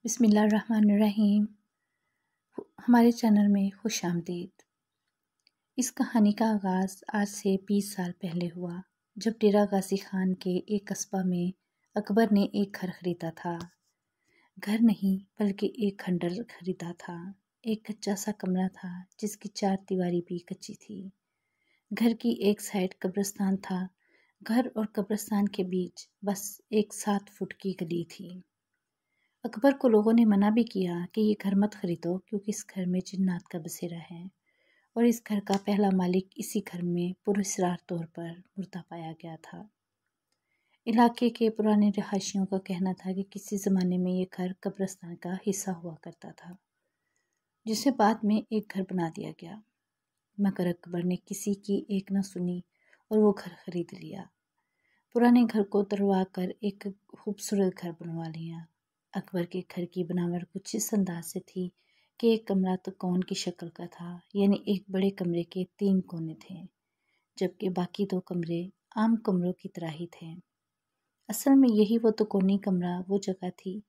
بسم اللہ الرحمن الرحیم۔ ہمارے چینل میں خوش آمدید۔ اس کہانی کا آغاز آج سے 20 سال پہلے ہوا، جب ڈیرہ غازی خان کے ایک قصبہ میں اکبر نے ایک گھر خریدا تھا۔ گھر نہیں بلکہ ایک کھنڈر خریدا تھا، ایک کچا سا کمرہ تھا جس کی 4 دیواری بھی کچی تھی۔ گھر کی ایک سائڈ قبرستان تھا۔ گھر اور قبرستان کے بیچ بس ایک 7 فٹ کی گلی تھی۔ اکبر کو لوگوں نے منع بھی کیا کہ یہ گھر مت خریدو، کیونکہ اس گھر میں جنات کا بسیرا ہے، اور اس گھر کا پہلا مالک اسی گھر میں پراسرار طور پر مردہ پایا گیا تھا۔ علاقے کے پرانے رہائشیوں کا کہنا تھا کہ کسی زمانے میں یہ گھر قبرستان کا حصہ ہوا کرتا تھا، جسے بعد میں ایک گھر بنا دیا گیا، مگر اکبر نے کسی کی ایک نہ سنی اور وہ گھر خرید لیا۔ پرانے گھر کو تروا کر ایک خوبصورت گھر بنوا لیا۔ اکبر کے گھر کی بناوٹ کچھ اس انداز سے تھی کہ ایک کمرہ تو کون کی شکل کا تھا، یعنی ایک بڑے کمرے کے 3 کونے تھے، جبکہ باقی 2 کمرے عام کمروں کی طرح ہی تھے۔ اصل میں یہی وہ تو کونی کمرہ وہ جگہ تھی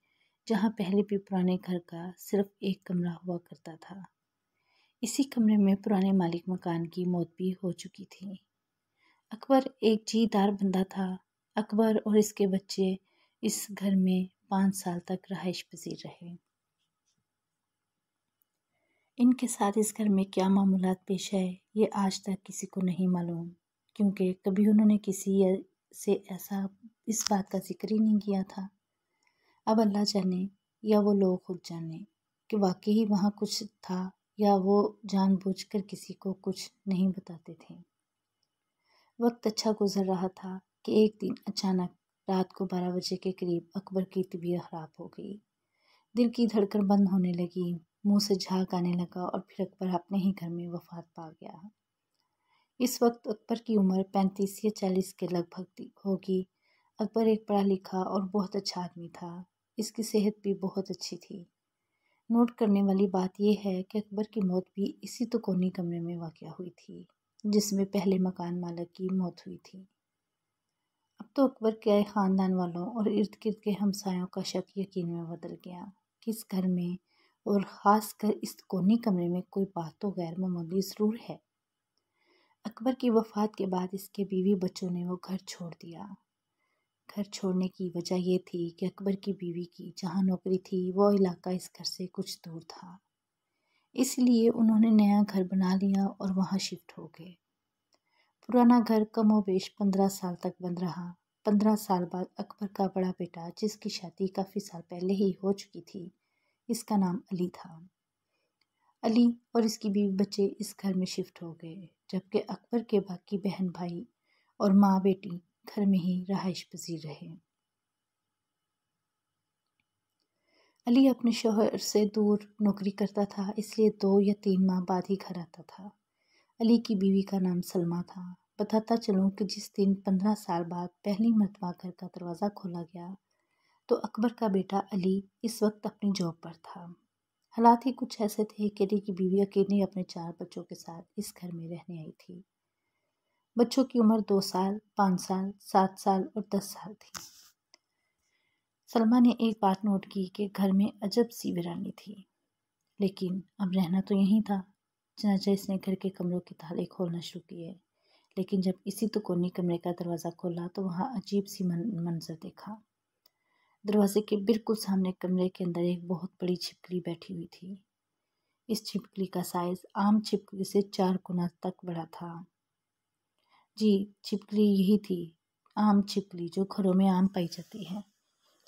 جہاں پہلے بھی پرانے گھر کا صرف ایک کمرہ ہوا کرتا تھا۔ اسی کمرے میں پرانے مالک مکان کی موت بھی ہو چکی تھی۔ اکبر ایک جی دار بندہ تھا۔ اکبر اور اس کے بچے اس گھر میں 5 سال تک رہائش پذیر رہے۔ ان کے ساتھ اس گھر میں کیا معاملات پیش آئے یہ آج تک کسی کو نہیں معلوم، کیونکہ کبھی انہوں نے کسی سے ایسا اس بات کا ذکر ہی نہیں کیا تھا۔ اب اللہ جانے یا وہ لوگ خود جانے کہ واقعی وہاں کچھ تھا، یا وہ جان بوجھ کر کسی کو کچھ نہیں بتاتے تھے۔ وقت اچھا گزر رہا تھا کہ ایک دن اچانک رات کو 12 بجے کے قریب اکبر کی طبیعت خراب ہو گئی۔ دل کی دھڑکن بند ہونے لگی، منہ سے جھاگ آنے لگا، اور پھر اکبر اپنے ہی گھر میں وفات پا گیا۔ اس وقت اکبر کی عمر 35 یا 40 کے لگ بھگ ہوگی۔ اکبر ایک پڑھا لکھا اور بہت اچھا آدمی تھا۔ اس کی صحت بھی بہت اچھی تھی۔ نوٹ کرنے والی بات یہ ہے کہ اکبر کی موت بھی اسی تو کونی کمرے میں واقع ہوئی تھی جس میں پہلے مکان مالک کی موت ہوئی تھی۔ اب تو اکبر کے خاندان والوں اور ارد گرد کے ہمسایوں کا شک یقین میں بدل گیا کہ اس گھر میں اور خاص کر اس کونی کمرے میں کوئی بات تو غیر معمولی ضرور ہے۔ اکبر کی وفات کے بعد اس کے بیوی بچوں نے وہ گھر چھوڑ دیا۔ گھر چھوڑنے کی وجہ یہ تھی کہ اکبر کی بیوی کی جہاں نوکری تھی وہ علاقہ اس گھر سے کچھ دور تھا، اس لیے انہوں نے نیا گھر بنا لیا اور وہاں شفٹ ہو گئے۔ پرانا گھر کم و بیش 15 سال تک بند رہا۔ 15 سال بعد اکبر کا بڑا بیٹا، جس کی شادی کافی سال پہلے ہی ہو چکی تھی، اس کا نام علی تھا۔ علی اور اس کی بیوی بچے اس گھر میں شفٹ ہو گئے، جبکہ اکبر کے باقی بہن بھائی اور ماں بیٹی گھر میں ہی رہائش پذیر رہے۔ علی اپنے شوہر سے دور نوکری کرتا تھا، اس لیے 2 یا 3 ماہ بعد ہی گھر آتا تھا۔ علی کی بیوی کا نام سلمیٰ تھا۔ بتاتا چلوں کہ جس دن 15 سال بعد پہلی مرتبہ گھر کا دروازہ کھولا گیا تو اکبر کا بیٹا علی اس وقت اپنی جاب پر تھا۔ حالات ہی کچھ ایسے تھے کہ علی کی بیوی اکیلی اپنے 4 بچوں کے ساتھ اس گھر میں رہنے آئی تھی۔ بچوں کی عمر 2 سال، 5 سال، 7 سال اور 10 سال تھی۔ سلمیٰ نے ایک بات نوٹ کی کہ گھر میں عجب سی ویرانی تھی، لیکن اب رہنا تو یہیں تھا۔ چنانچہ اس نے گھر کے کمروں کے تالے کھولنا شروع کیے، لیکن جب اسی تو کونی کمرے کا دروازہ کھولا تو وہاں عجیب سی منظر دیکھا۔ دروازے کے بالکل سامنے کمرے کے اندر ایک بہت بڑی چھپکلی بیٹھی ہوئی تھی۔ اس چھپکلی کا سائز عام چھپکلی سے 4 گنا تک بڑا تھا۔ جی، چھپکلی یہی تھی، عام چھپکلی جو گھروں میں عام پائی جاتی ہے،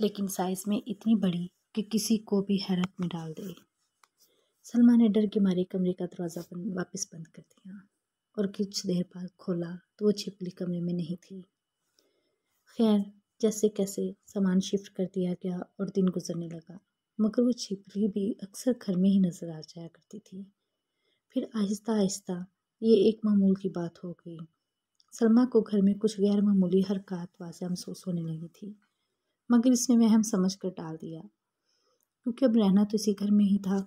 لیکن سائز میں اتنی بڑی کہ کسی کو بھی حیرت میں ڈال دے۔ سلمیٰ نے ڈر کے مارے کمرے کا دروازہ واپس بند کر دیا، اور کچھ دیر بعد کھولا تو وہ چھپکلی کمرے میں نہیں تھی۔ خیر، جیسے کیسے سامان شفٹ کر دیا گیا اور دن گزرنے لگا، مگر وہ چھپکلی بھی اکثر گھر میں ہی نظر آ جایا کرتی تھی۔ پھر آہستہ آہستہ یہ ایک معمول کی بات ہو گئی۔ سلمیٰ کو گھر میں کچھ غیر معمولی حرکات واضح محسوس ہونے لگی تھی، مگر اس نے وہم سمجھ کر ٹال دیا، کیونکہ اب رہنا تو اسی گھر میں ہی تھا۔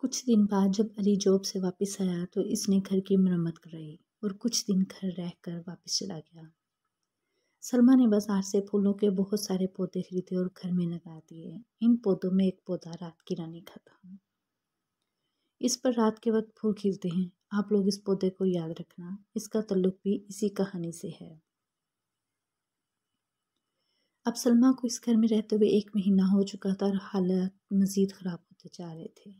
کچھ دن بعد جب علی جاب سے واپس آیا تو اس نے گھر کی مرمت کرائی اور کچھ دن گھر رہ کر واپس چلا گیا۔ سلما نے بازار سے پھولوں کے بہت سارے پودے خریدے اور گھر میں لگا دیے۔ ان پودوں میں ایک پودا رات کی رانی کا تھا۔ اس پر رات کے وقت پھول کھلتے ہیں۔ آپ لوگ اس پودے کو یاد رکھنا، اس کا تعلق بھی اسی کہانی سے ہے۔ اب سلما کو اس گھر میں رہتے ہوئے 1 مہینہ ہو چکا تھا اور حالات مزید خراب ہوتے جا رہے تھے۔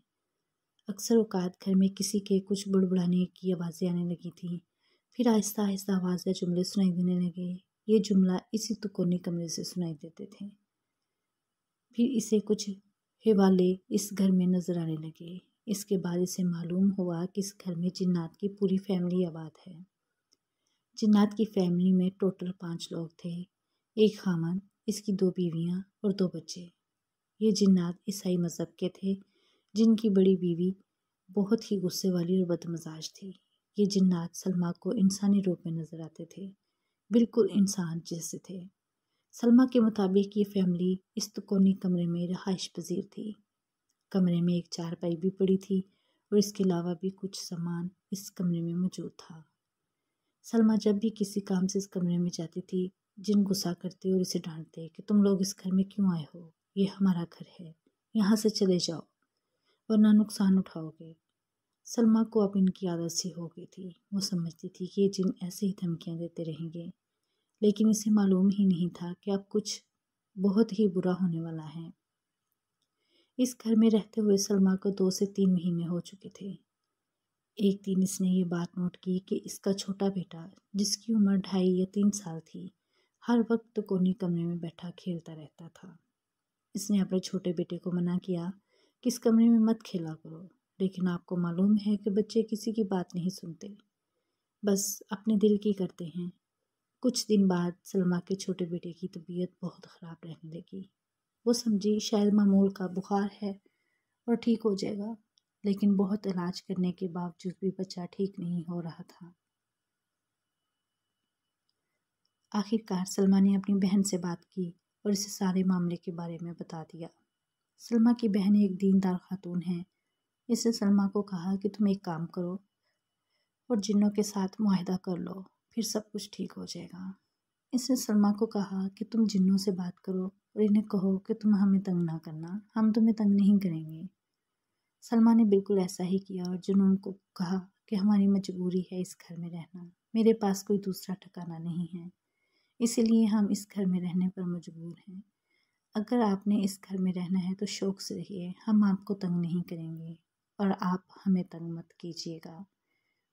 اکثر اوقات گھر میں کسی کے کچھ بڑبڑانے کی آوازیں آنے لگی تھیں، پھر آہستہ آہستہ آواز یا جملے سنائی دینے لگے۔ یہ جملہ اسی کونے کمرے سے سنائی دیتے تھے۔ پھر اسے کچھ حوالے اس گھر میں نظر آنے لگے۔ اس کے بعد اسے معلوم ہوا کہ اس گھر میں جنات کی پوری فیملی آباد ہے۔ جنات کی فیملی میں ٹوٹل 5 لوگ تھے، 1 خاوند، اس کی 2 بیویاں اور 2 بچے۔ یہ جنات عیسائی مذہب کے تھے، جن کی بڑی بیوی بہت ہی غصے والی اور بدمزاج تھی۔ یہ جنات سلما کو انسانی روپ میں نظر آتے تھے، بالکل انسان جیسے تھے۔ سلما کے مطابق یہ فیملی اس کونی کمرے میں رہائش پذیر تھی۔ کمرے میں ایک چارپائی بھی پڑی تھی اور اس کے علاوہ بھی کچھ سامان اس کمرے میں موجود تھا۔ سلما جب بھی کسی کام سے اس کمرے میں جاتی تھی، جن غصہ کرتے اور اسے ڈانٹتے کہ تم لوگ اس گھر میں کیوں آئے ہو، یہ ہمارا گھر ہے، یہاں سے چلے جاؤ ورنہ نقصان اٹھاؤ گے۔ سلما کو اب ان کی عادت سی ہو گئی تھی۔ وہ سمجھتی تھی کہ یہ جن ایسے ہی دھمکیاں دیتے رہیں گے، لیکن اسے معلوم ہی نہیں تھا کہ اب کچھ بہت ہی برا ہونے والا ہے۔ اس گھر میں رہتے ہوئے سلما کو 2 سے 3 مہینے ہو چکے تھے۔ ایک دن اس نے یہ بات نوٹ کی کہ اس کا چھوٹا بیٹا، جس کی عمر 2.5 یا 3 سال تھی، ہر وقت کونی کمرے میں بیٹھا کھیلتا رہتا تھا۔ اس نے اپنے چھوٹے بیٹے کو منع کیا کہ اس کمرے میں مت کھیلا کرو، لیکن آپ کو معلوم ہے کہ بچے کسی کی بات نہیں سنتے، بس اپنے دل کی کرتے ہیں۔ کچھ دن بعد سلما کے چھوٹے بیٹے کی طبیعت بہت خراب رہنے لگی۔ وہ سمجھی شاید معمول کا بخار ہے اور ٹھیک ہو جائے گا، لیکن بہت علاج کرنے کے باوجود بھی بچہ ٹھیک نہیں ہو رہا تھا۔ آخر کار سلما نے اپنی بہن سے بات کی اور اسے سارے معاملے کے بارے میں بتا دیا۔ سلما کی بہن ایک دیندار خاتون ہے۔ اس نے سلما کو کہا کہ تم ایک کام کرو اور جنوں کے ساتھ معاہدہ کر لو، پھر سب کچھ ٹھیک ہو جائے گا۔ اس نے سلما کو کہا کہ تم جنوں سے بات کرو اور انہیں کہو کہ تم ہمیں تنگ نہ کرنا، ہم تمہیں تنگ نہیں کریں گے۔ سلما نے بالکل ایسا ہی کیا اور جنوں کو کہا کہ ہماری مجبوری ہے اس گھر میں رہنا، میرے پاس کوئی دوسرا ٹھکانہ نہیں ہے، اسی لیے ہم اس گھر میں رہنے پر مجبور ہیں۔ اگر آپ نے اس گھر میں رہنا ہے تو شوق سے رہیے، ہم آپ کو تنگ نہیں کریں گے اور آپ ہمیں تنگ مت کیجیے گا۔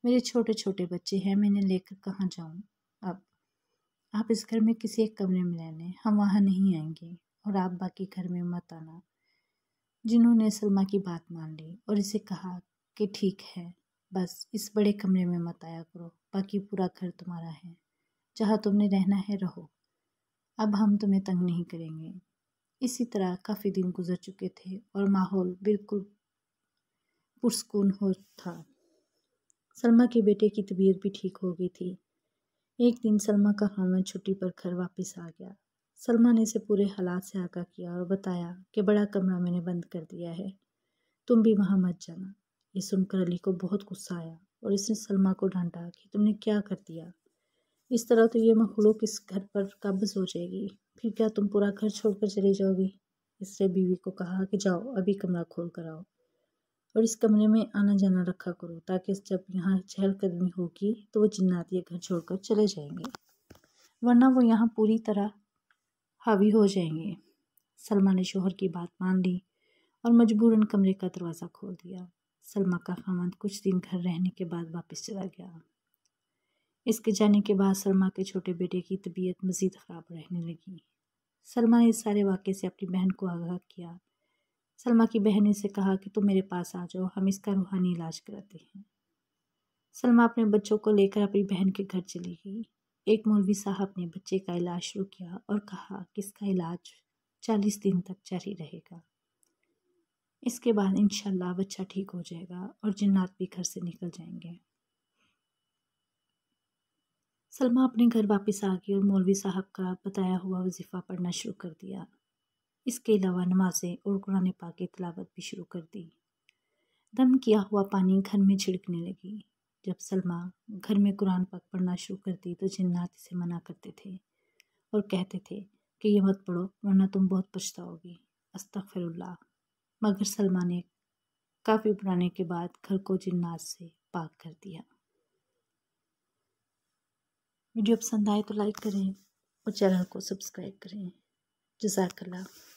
میرے چھوٹے چھوٹے بچے ہیں، میں انہیں لے کر کہاں جاؤں؟ اب آپ اس گھر میں کسی ایک کمرے میں رہ لیں، ہم وہاں نہیں آئیں گے اور آپ باقی گھر میں مت آنا۔ جنہوں نے سلما کی بات مان لی اور اسے کہا کہ ٹھیک ہے، بس اس بڑے کمرے میں مت آیا کرو، باقی پورا گھر تمہارا ہے، جہاں تم نے رہنا ہے رہو، اب ہم تمہیں تنگ نہیں کریں گے۔ اسی طرح کافی دن گزر چکے تھے اور ماحول بالکل پرسکون ہو تھا۔ سلما کے بیٹے کی طبیعت بھی ٹھیک ہو گئی تھی۔ ایک دن سلما کا خاوند چھٹی پر گھر واپس آ گیا۔ سلما نے اسے پورے حالات سے آگاہ کیا اور بتایا کہ بڑا کمرہ میں نے بند کر دیا ہے، تم بھی وہاں مت جانا۔ یہ سن کر علی کو بہت غصہ آیا اور اس نے سلما کو ڈانٹا کہ تم نے کیا کر دیا، اس طرح تو یہ مخلوق اس گھر پر قابض ہو جائے گی، پھر کیا تم پورا گھر چھوڑ کر چلی جاؤ گی؟ اس نے بیوی کو کہا کہ جاؤ ابھی کمرہ کھول کر آؤ اور اس کمرے میں آنا جانا رکھا کرو، تاکہ جب یہاں چہل قدمی ہوگی تو وہ جنات یہ گھر چھوڑ کر چلے جائیں گے، ورنہ وہ یہاں پوری طرح حاوی ہو جائیں گے۔ سلما نے شوہر کی بات مان لی اور مجبوراً کمرے کا دروازہ کھول دیا۔ سلما کا خاوند کچھ دن گھر رہنے کے بعد واپس چلا گیا۔ اس کے جانے کے بعد سلما کے چھوٹے بیٹے کی طبیعت مزید خراب رہنے لگی۔ سلما نے اس سارے واقعے سے اپنی بہن کو آگاہ کیا۔ سلما کی بہن نے اسے کہا کہ تم میرے پاس آ جاؤ، ہم اس کا روحانی علاج کراتے ہیں۔ سلما اپنے بچوں کو لے کر اپنی بہن کے گھر چلی گئی۔ ایک مولوی صاحب نے بچے کا علاج شروع کیا اور کہا کہ اس کا علاج 40 دن تک جاری رہے گا، اس کے بعد انشاءاللہ بچہ ٹھیک ہو جائے گا اور جنات بھی گھر سے نکل جائیں گے۔ سلما اپنے گھر واپس آ گئی اور مولوی صاحب کا بتایا ہوا وظیفہ پڑھنا شروع کر دیا۔ اس کے علاوہ نمازیں اور قرآن پاک کی تلاوت بھی شروع کر دی۔ دم کیا ہوا پانی گھر میں چھڑکنے لگی۔ جب سلما گھر میں قرآن پاک پڑھنا شروع کرتی تو جنات اسے منع کرتے تھے اور کہتے تھے کہ یہ مت پڑھو ورنہ تم بہت پچھتاؤ گی۔ استغفر اللہ۔ مگر سلمہ نے کافی پڑھانے کے بعد گھر کو جنات سے پاک کر دیا۔ ویڈیو پسند آئے تو لائک کریں اور چینل کو سبسکرائب کریں۔ جزاک اللہ۔